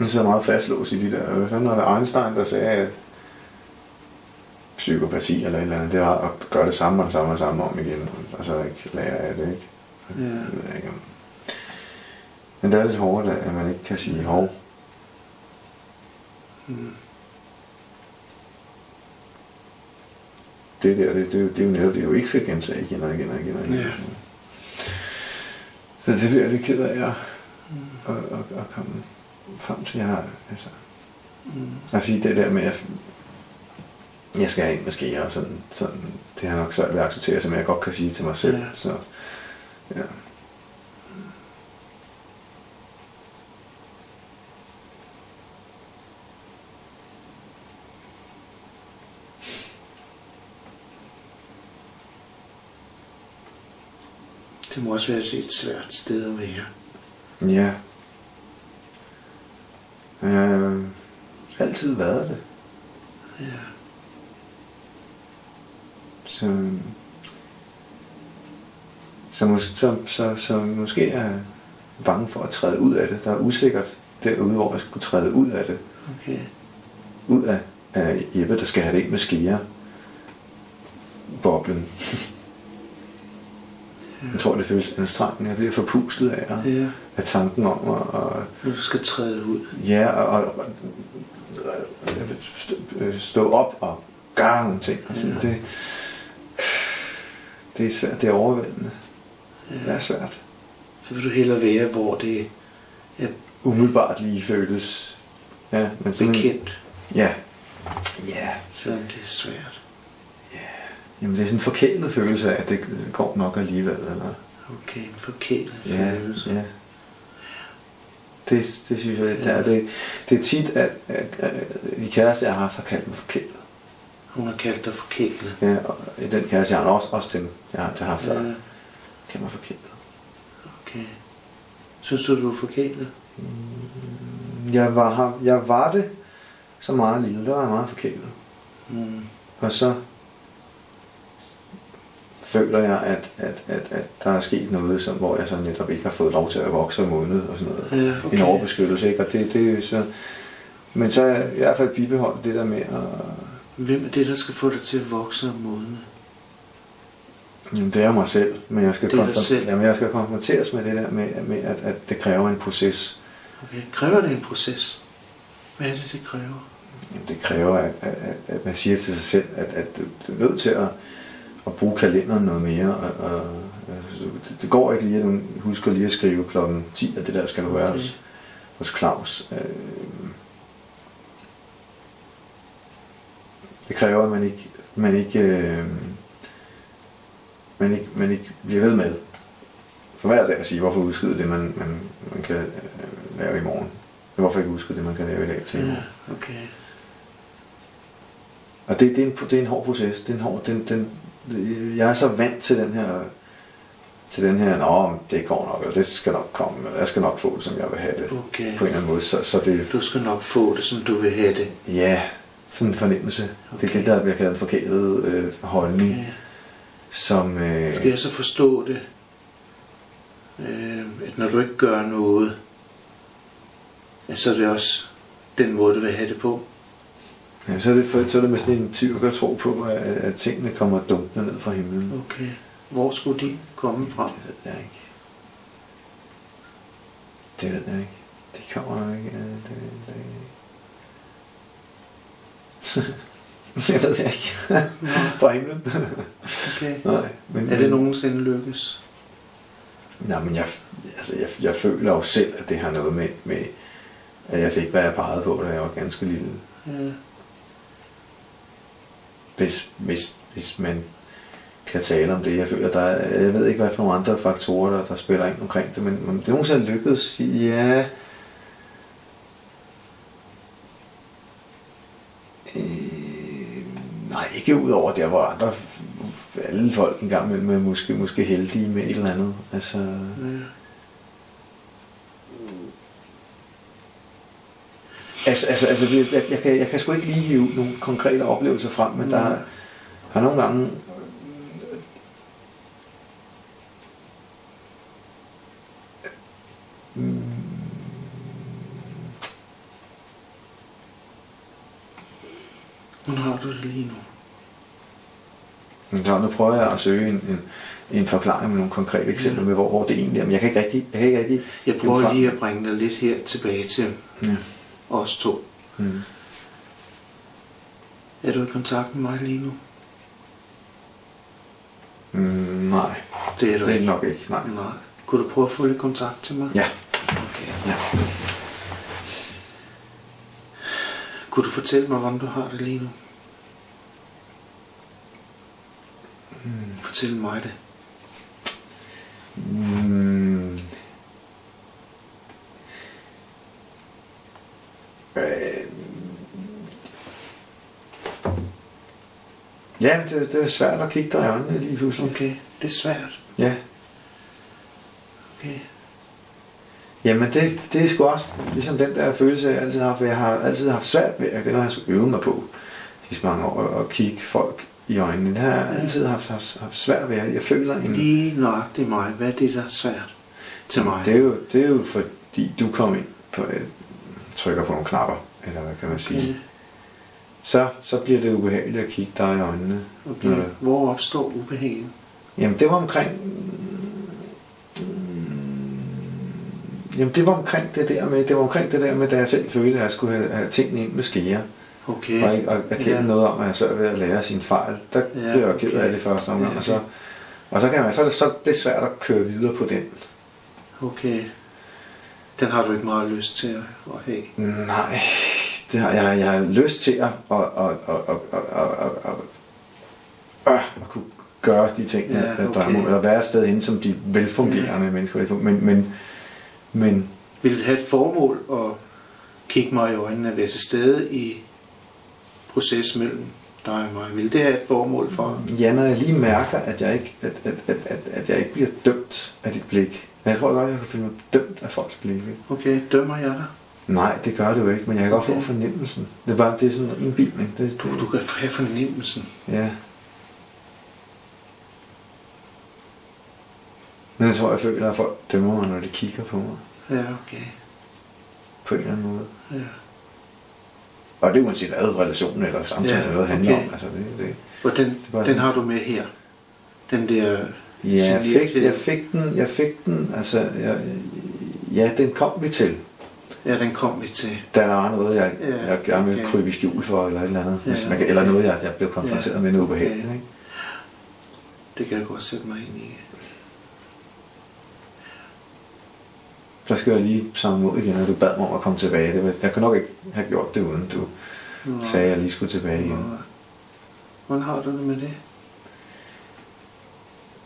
Jeg sidder meget fastlåst i de der... Hvad fanden var det Einstein, der sagde, at psykopati eller et eller andet, det var at gøre det samme og det samme og det samme om igen, og så ikke lære af det, ikke? Ja. Det ved jeg ikke om. Men det er lidt hårdt, at man ikke kan sige hov. Det der, det er jo netop det, du ikke skal gentage igen og igen og igen og igen. Ja. Så det bliver jeg lidt ked af at komme frem til, jeg har, altså. At sige det der med, at jeg skal have en med skeer og sådan, det har nok svært ved at acceptere, som jeg godt kan sige til mig selv. Ja. Så, ja. Det må også være et svært sted at være. Ja. Altid været det. Ja. Så måske er jeg bange for at træde ud af det. Der er usikkert derude, hvor jeg skulle træde ud af det. Okay. Ud af Jeppe, der skal have det ind med skære. Boblen. Jeg tror, det føles anstrengende. Jeg bliver forpustet af tanken om at nu skal træde ud. Ja, og stå op og gøre nogle ting. Altså, det er svært. Det er overvældende. Ja. Det er svært. Så vil du hellere være, hvor det er umiddelbart lige føles. Ja, men bekendt. Ja. Selvom det er svært. Ja. Jamen det er sådan en forkælet følelse af, at det går nok alligevel. Eller? Okay, en forkælet følelse. Ja. Det synes jeg, det er tit, at de kærester, jeg har haft, har kaldt mig forkælet. Hun har kaldt dig forkælet. Ja, og den kæreste, jeg har også dem, jeg har haft før, kaldt mig forkælet. Okay. Synes du er forkælet? Jeg var det så meget lille, der var jeg meget forkælet. Og så føler jeg, at der er sket noget, hvor jeg så netop ikke har fået lov til at vokse og modne og sådan noget. Ja, okay. En overbeskyttelse, ikke? Og det er så. Men så er jeg i hvert fald bibeholdt det der med at. Hvem er det, der skal få dig til at vokse og modne? Jamen, det er mig selv, men jeg skal, jeg skal konfronteres med det der med at det kræver en proces. Okay, kræver det en proces? Hvad er det kræver? Jamen, det kræver, at man siger til sig selv, at du er nødt til at bruge kalenderen noget mere. Og det går ikke lige, at du husker lige at skrive klokken 10, at det der skal du være hos Claus. Det kræver, at man ikke bliver ved med for hver dag at sige, hvorfor udskyde det, man kan lave i morgen. Hvorfor ikke udskyde det, man kan lave i dag til i morgen. Ja, okay. Og det er en hård proces. Det er en hård, jeg er så vant til den her, det går nok, eller det skal nok komme, eller jeg skal nok få det, som jeg vil have det. Okay. På en eller anden måde. Så det, du skal nok få det, som du vil have det. Ja, sådan en fornemmelse. Okay. Det er det, der bliver kaldt en forkælet holdning. Okay. Som, skal jeg så forstå det, at når du ikke gør noget, så er det også den måde, du vil have det på? Ja, så er det med sådan en tyv, at tro på, at tingene kommer dumpende ned fra himlen. Okay. Hvor skulle de komme fra? Det ved jeg ikke. Det kommer ikke. Jeg ved det ikke. Fra himlen. Okay. Nej, men, er det nogensinde lykkes? Nej, men jeg føler jo selv, at det har noget med at jeg fik, hvad jeg pegede på, da jeg var ganske lille. Ja. Hvis man kan tale om det. Jeg føler, jeg ved ikke, hvad for nogle andre faktorer, der spiller ind omkring det, men det nogensinde lykkedes, ja. Nej, ikke udover der, hvor andre, alle folk engang mellem er måske heldige med et eller andet. Altså. Ja. Altså jeg kan sgu ikke lige hive nogle konkrete oplevelser frem, men der har nogle gange Hvordan har du det lige nu? Så nu prøver jeg at søge en forklaring med nogle konkrete eksempler med, hvor det egentlig er, men jeg kan ikke rigtig jeg prøver lige at bringe dig lidt her tilbage til os to. Er du i kontakt med mig lige nu? Nej. Det er du ikke. Nok ikke. Nej. Kunne du prøve at få lidt kontakt til mig? Ja. Okay. Ja. Kunne du fortælle mig, hvordan du har det lige nu? Fortæl mig det. Ja, det er svært at kigge dig i øjnene lige pludselig. Okay, det er svært. Ja. Okay. Jamen det er sgu også ligesom den der følelse, jeg altid har haft. Jeg har altid haft svært ved, at det har jeg øvet mig på i så mange år, at kigge folk i øjnene. Det har jeg altid haft svært ved. Jeg føler en... Lige nøjagtigt mig. Hvad er det, der er svært til mig? Det er jo fordi du kom ind på, trykker på nogle knapper, eller hvad kan man sige. Så bliver det ubehageligt at kigge dig i øjnene. Okay. Hvor opstår ubehaget? Jamen det var omkring... Jamen det var omkring det der med, da jeg selv følte, at jeg skulle have tingene ind med skære. Okay. Og ikke erkende noget om, at jeg svært ved at lære sine fejl. Der blev jeg ked af det første omgang. Og så kan man, så er det svært at køre videre på den. Okay. Den har du ikke meget lyst til at have? Nej, det har jeg har lyst til at kunne gøre de ting, jeg drømmer om, eller være et sted henne som de velfungerende mennesker. Men vil det have et formål at kigge mig i øjnene og være til stede i proces mellem dig og mig? Vil det have et formål for? Ja, når jeg lige mærker, at jeg ikke bliver dømt af dit blik. Jeg tror godt, jeg kan føle mig dømt af folks blik. Okay, dømmer jeg dig? Nej, det gør det jo ikke, men jeg kan godt få fornemmelsen. Det er sådan en indbildning. Du kan have fornemmelsen? Ja. Men jeg tror, jeg føler, at folk dømmer mig, når de kigger på mig. Ja, okay. På en eller anden måde. Ja. Og det er uanset hvad relationen eller samtalen noget handler om. Altså, og den har du med her? Den der... Ja, jeg fik den, altså... den kom vi til. Ja, den kom vi til. Der var noget, jeg gerne ville krybe i skjul for, eller et eller andet. Eller noget, jeg blev konfronteret med noget ubehageligt. Ikke? Det kan jeg godt sætte mig ind i. Der skal jeg lige samle mod igen, og du bad mig om at komme tilbage. Jeg kunne nok ikke have gjort det, uden du sagde, at jeg lige skulle tilbage igen. Hvordan har du det med det?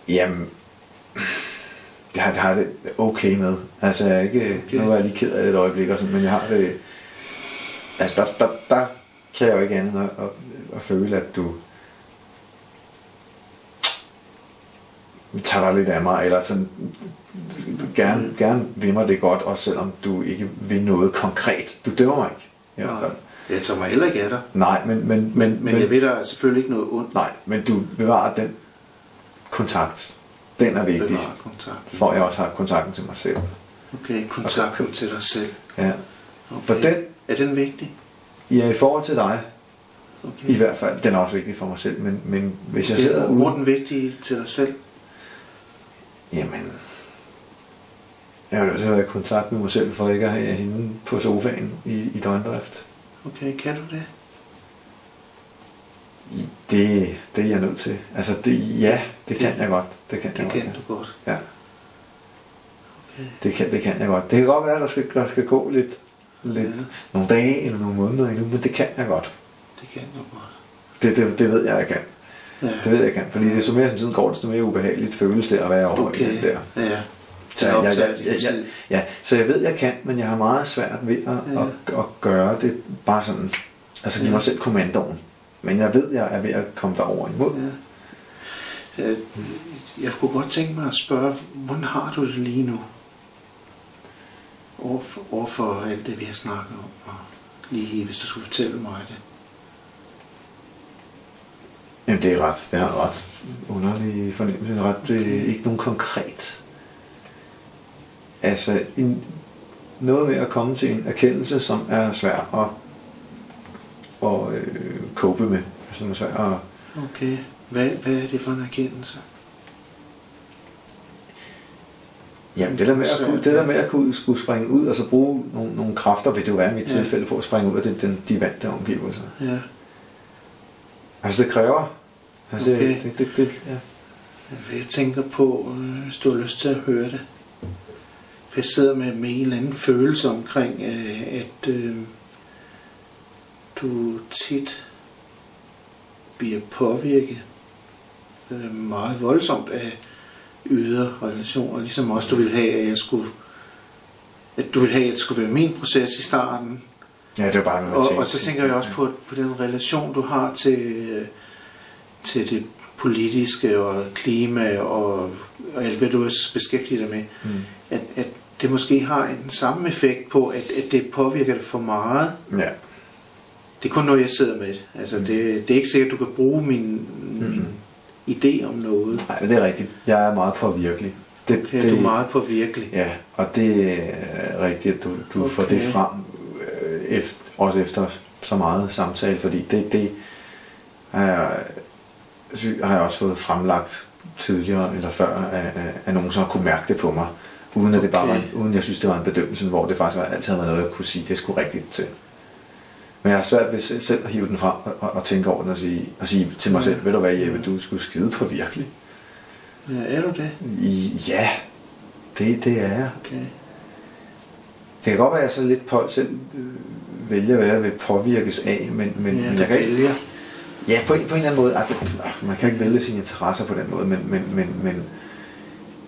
Jamen, det har det okay med. Altså, jeg er ikke, nu er jeg lige ked af det et øjeblik, og sådan, men jeg har det... Altså, der kan jeg jo ikke andet at føle, at du tager dig lidt af mig, eller sådan gerne vil mig det godt, også selvom du ikke vil noget konkret. Du dømmer mig ikke, i hvert fald. Jeg tager mig heller ikke af dig. Nej, men jeg ved der selvfølgelig ikke noget ondt. Nej, men du bevarer den kontakt. Den er vigtig, for jeg også har kontakten til mig selv. Okay, kontakten til dig selv. Ja. Okay. For er den vigtig? Ja, i forhold til dig. Okay. I hvert fald. Den er også vigtig for mig selv, men hvis jeg sidder ude... Hvor er den vigtig til dig selv? Jamen... Jeg er nødt til at være i kontakt med mig selv, for ikke at have hende på sofaen i døgndrift. Okay, kan du det? Det er jeg nødt til. Altså, det kan jeg godt. Det kan du godt? Ja. Okay. Det kan jeg godt. Det kan godt være, at der skal gå lidt nogle dage eller nogle måneder endnu, men det kan jeg godt. Det kan du godt. Det ved jeg kan. Ja. Det ved jeg kan, fordi det er så mere som tiden går, desto mere ubehageligt føles det at være over i den der. Ja. Så jeg ved, jeg kan, men jeg har meget svært ved at gøre det bare sådan, altså give mig selv kommandoen. Men jeg ved, jeg er ved at komme derover imod. Ja. Jeg kunne godt tænke mig at spørge, hvordan har du det lige nu? Overfor alt det, vi har snakket om, og lige hvis du skulle fortælle mig det. Jamen det har en ret underlig fornemmelse. Det er ikke nogen konkret. Altså noget med at komme til en erkendelse, som er svær at cope med. Som er svær at... Okay. Hvad er det for en erkendelse? Jamen det der med at kunne skulle springe ud og så bruge nogle kræfter, vil det jo være i mit tilfælde, for at springe ud af de vante omgivelser. Ja. Altså det kræver. Altså okay. Ja. Jeg tænker på, hvis du har lyst til at høre det. For jeg sidder med en eller anden følelse omkring, at du tit bliver påvirket meget voldsomt af ydre relationer, ligesom også du ville have, at du ville have, at det skulle være min proces i starten. Ja, det er bare noget og så tænker jeg også på den relation, du har til det politiske og klima og alt, hvad du beskæftiger dig med. At det måske har en samme effekt på, at det påvirker dig for meget. Ja. Det er kun noget, jeg sidder med. Altså, det er ikke sikkert, at du kan bruge min idé om noget. Nej, det er rigtigt. Jeg er meget påvirkelig. Du er meget påvirkelig. Ja, og det er rigtigt, at du får det frem, også efter så meget samtale, fordi det har jeg også fået fremlagt tidligere eller før af nogen, som har kunne mærke det på mig, uden at det bare var, uden jeg synes, det var en bedømmelse, hvor det faktisk altid havde været noget, jeg kunne sige, det skulle rigtigt til. Men jeg har svært ved selv at hive den frem og tænke over den og sige til mig selv, ved du hvad, Jeppe, du skulle skide på virkelig. Ja, er du det? Ja, det er jeg. Okay. Det kan godt være, at jeg så lidt selv vælger, hvad jeg vil påvirkes af, men jeg kan ikke. Ja, på en eller anden måde. Man kan ikke vælge sine interesser på den måde,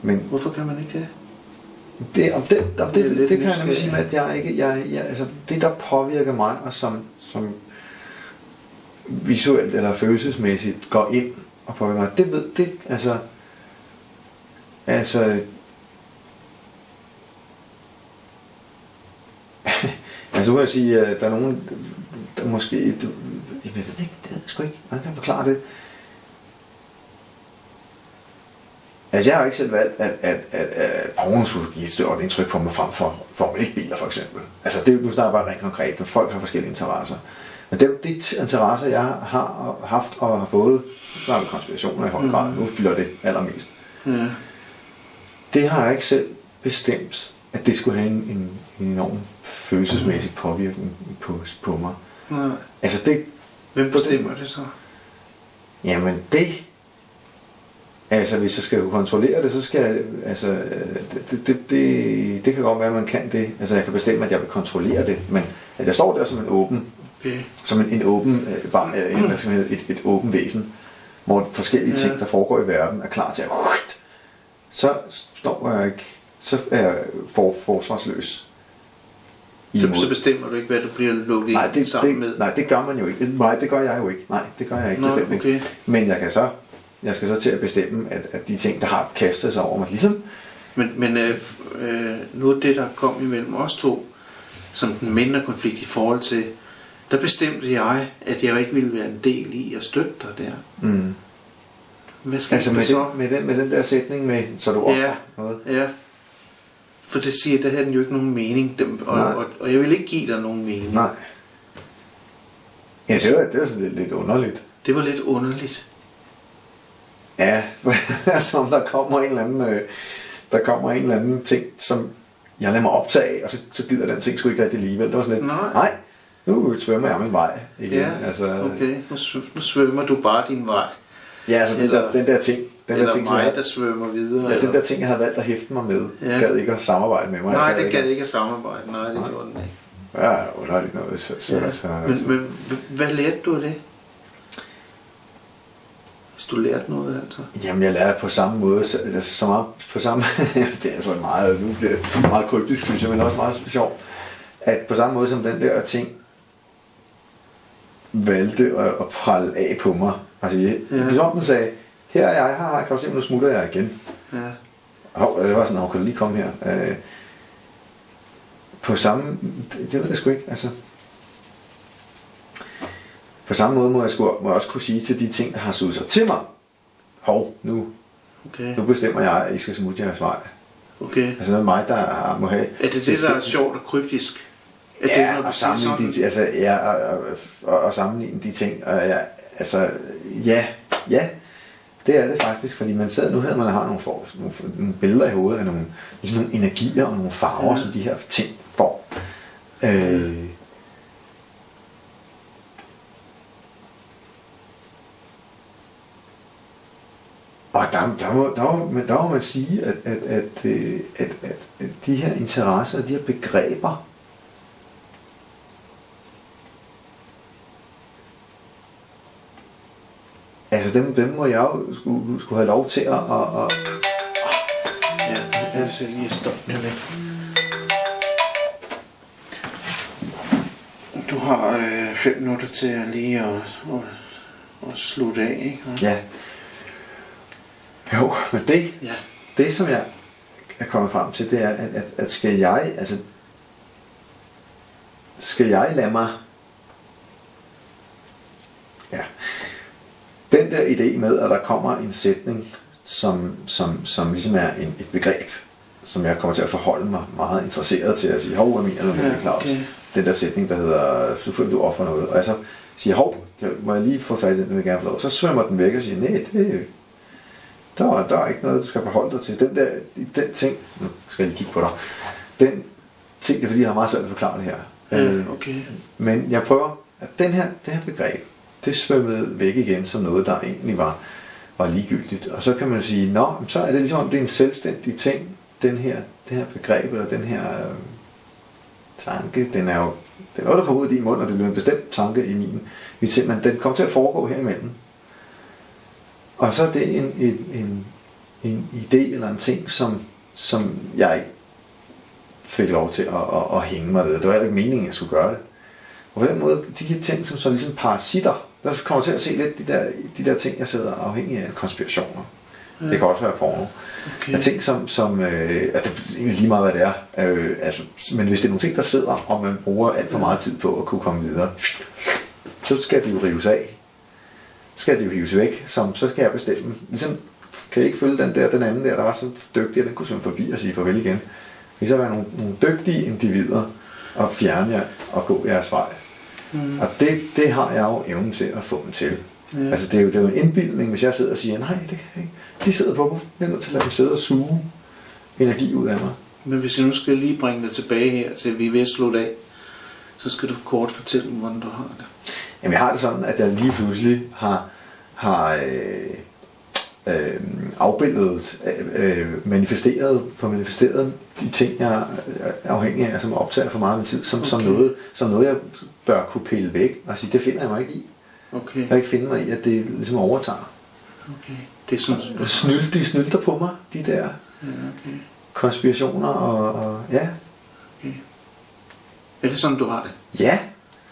men hvorfor kan man ikke det? Det kan jeg nemlig sige med, at altså, det der påvirker mig, og som visuelt eller følelsesmæssigt går ind og påvirker mig, det altså altså vil jeg sige, at der er nogen, der måske, jeg ved ikke, det er sgu ikke, man kan forklare det. Altså jeg har ikke selv valgt, at borgerne skulle give et større indtryk på mig frem for Formel 1-biler for eksempel. Altså det er jo nu snart bare rent konkret, når folk har forskellige interesser. Men de interesser, jeg har haft og har fået, så har vi konspirationer i høj grad, nu fylder det allermest. Det har jeg ikke selv bestemt, at det skulle have en enorm følelsesmæssig påvirkning på mig. Nej. Altså det... Hvem bestemmer det så? Jamen det... Altså hvis jeg skal kontrollere det, så skal jeg... Altså det kan godt være, at man kan det. Altså jeg kan bestemme, at jeg vil kontrollere det, men at jeg står der som en åben... Okay. Som en åben... et åben væsen, hvor forskellige ting, der foregår i verden, er klar til at... Så står jeg ikke... Så er jeg forsvarsløs. Så bestemmer du ikke, hvad du bliver lukket sammen med? Nej, det gør man jo ikke. Nej, det gør jeg jo ikke. Nej, det gør jeg ikke. Nå, okay. Men jeg skal så til at bestemme, at de ting, der har kastet sig over mig, ligesom... Men nu er det, der kom imellem os to, som den mindre konflikt i forhold til, der bestemte jeg, at jeg ikke ville være en del i at støtte dig der. Mm. Hvad skal altså med den der sætning med, så du offer noget? Ja. For det siger, der havde den jo ikke nogen mening, og jeg vil ikke give dig nogen mening. Nej. Ja, det var sådan lidt underligt. Det var lidt underligt. Ja, som der kommer en eller anden ting, som jeg lader mig optage, og så gider den ting sgu ikke rigtig alligevel. Det var sådan lidt, nej, nu svømmer jeg min vej igen. Ja, altså, okay, nu svømmer du bare din vej. Ja, altså den der ting. Eller ting, mig, der svømmer videre. Ja, den der ting, jeg havde valgt at hæfte mig med, gad ikke at samarbejde med mig. Nej, det gad ikke at samarbejde. Nej, det gjorde den ikke. Ja, underligt noget. Men hvad lærte du af det? Hvis du lærte noget, altså? Jamen, jeg lærte på samme måde, så meget på samme... det er så meget, nu bliver det meget kryptisk, synes jeg, men også meget sjovt, at på samme måde som den der ting valgte at prale af på mig. Altså, det er som den sagde, her er jeg, kan du se, nu smutter jeg igen. Ja. Det var sådan, kan du lige komme her? På samme... Det ved jeg sgu ikke, altså... På samme måde må jeg også kunne sige til de ting, der har suget sig til mig. Nu bestemmer jeg, at I skal smutte jeres vej. Okay. Altså det er mig, der må have... Er det det, der er sjovt og kryptisk? Ja, og sammenligne de, altså, og sammenligne de ting. Og ja, det er det faktisk, fordi man sidder nu her, man har nogle billeder i hovedet af nogle energier og nogle farver, som de her ting får. Og der må man sige, at de her interesser, de her begreber, Altså dem må jeg jo skulle have lov til at Ja, jeg vil lige stoppe det lidt. Du har 5 minutter til at lige at slutte af, ikke? Ja. Jo, men det som jeg er kommet frem til, det er, at skal jeg lade mig, ja, den der idé med, at der kommer en sætning, som ligesom er et begreb, som jeg kommer til at forholde mig meget interesseret til at sige, hov, hvad mener du med, Claus? Okay. Den der sætning, der hedder, så føler du offer noget, og jeg så siger, hov, må jeg lige få fat i den, vil jeg gerne få lov. Så svømmer den væk og siger, nej, der er ikke noget, du skal forholde dig til. Den ting, nu skal jeg lige kigge på dig, den ting, det er fordi, jeg har meget svært at forklare det her. Okay. Men jeg prøver, at det her begreb, det svømmede væk igen som noget, der egentlig var ligegyldigt. Og så kan man sige, så er det ligesom, om det er en selvstændig ting, det her begreb, eller den her tanke, det er noget, der kommer ud i din mund, og det bliver en bestemt tanke i min sind, men den kommer til at foregå her imellem. Og så er det en idé eller en ting, som jeg ikke fik lov til at hænge mig ved. Det var heller ikke meningen, at jeg skulle gøre det. Og på den måde, de her ting, som så ligesom parasitter, der kommer til at se lidt de der ting, jeg sidder afhængig af konspirationer. Ja. Det kan også være porno. Okay. Jeg ting, som det er lige meget, hvad det er. Men hvis det er nogle ting, der sidder, og man bruger alt for meget tid på at kunne komme videre, så skal det jo rives af. Skal det jo hives væk, så skal jeg bestemme. Ligesom, kan jeg ikke følge den anden der var så dygtig, at den kunne svømme forbi og sige farvel igen. Vi så være nogle dygtige individer, og fjerne jer og gå jeres vej. Mm. Og det har jeg jo evnen til at få dem til. Ja. Altså det er jo en indbildning, hvis jeg sidder og siger, nej, det kan jeg ikke. De sidder på mig. Jeg er nødt til at lade dem sidde og suge energi ud af mig. Men hvis jeg nu skal lige bringe dig tilbage her, til vi er ved at slutte af, så skal du kort fortælle mig, hvordan du har det. Jamen jeg har det sådan, at jeg lige pludselig har afbildet, manifesteret de ting, jeg er afhængig af, som optager for meget af min tid, som noget, jeg bør kunne pille væk og sige, det finder jeg mig ikke i. Okay. Jeg kan ikke finde mig i, at det ligesom overtager. Okay. Det er sådan, de snylter på mig, de der konspirationer og ja. Okay. Er det sådan, du har det? Ja.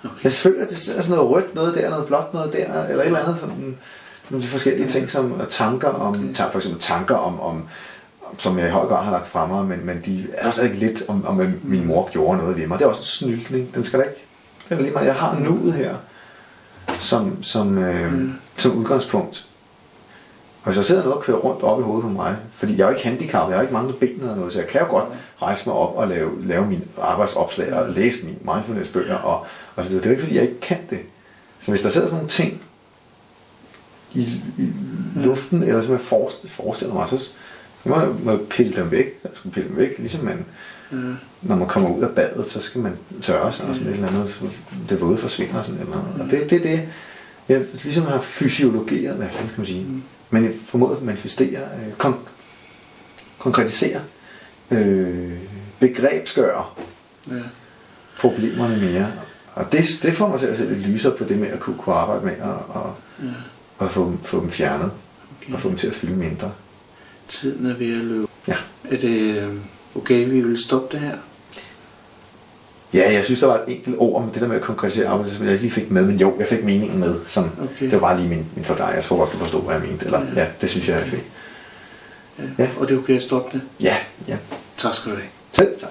Okay. Jeg føler, at det er sådan noget rødt noget der, noget blåt noget der, eller et eller andet sådan. Nogle de forskellige ting, som tanker om, for eksempel tanker om som jeg i høj grad har lagt frem mig, men de er også ikke lidt om min mor gjorde noget ved mig. Det er også en snyltning. Den skal da ikke. Den er lige meget. Jeg har nuet her som udgangspunkt. Og hvis der sidder noget og kører rundt op i hovedet på mig, fordi jeg er jo ikke handicappet, jeg har ikke mange ben eller noget, så jeg kan jo godt rejse mig op og lave mine arbejdsopslag og læse mine mindfulness-bøger og så videre. Det er jo ikke, fordi jeg ikke kan det. Så hvis der sidder sådan nogle ting i luften, eller som jeg forestiller mig, så må jeg pille dem væk. Jeg skal pille dem væk, ligesom man, når man kommer ud af badet, så skal man tørre sig, og sådan et eller andet, det våde forsvinder, sådan et eller andet. Og det er det, jeg ligesom har fysiologeret, hvad fanden skal man sige, men jeg formåede at manifestere, konkretisere, begrebsgøre problemerne mere. Og det får mig til at se lidt lysere på det med at kunne arbejde med og få dem fjernet, og få dem til at fylde mindre. Tiden er ved at løbe. Ja. Er det okay, vi vil stoppe det her? Ja, jeg synes, der var et enkelt ord om det der med at konkretisere arbejde, som jeg ikke lige fik med, men jo, jeg fik meningen med. Det var bare lige min for dig. Jeg tror godt, du forstod, hvad jeg mente. Eller, ja, det synes jeg, jeg fik. Ja. Og det er okay at stoppe det? Ja. Tak skal du have. Selv tak.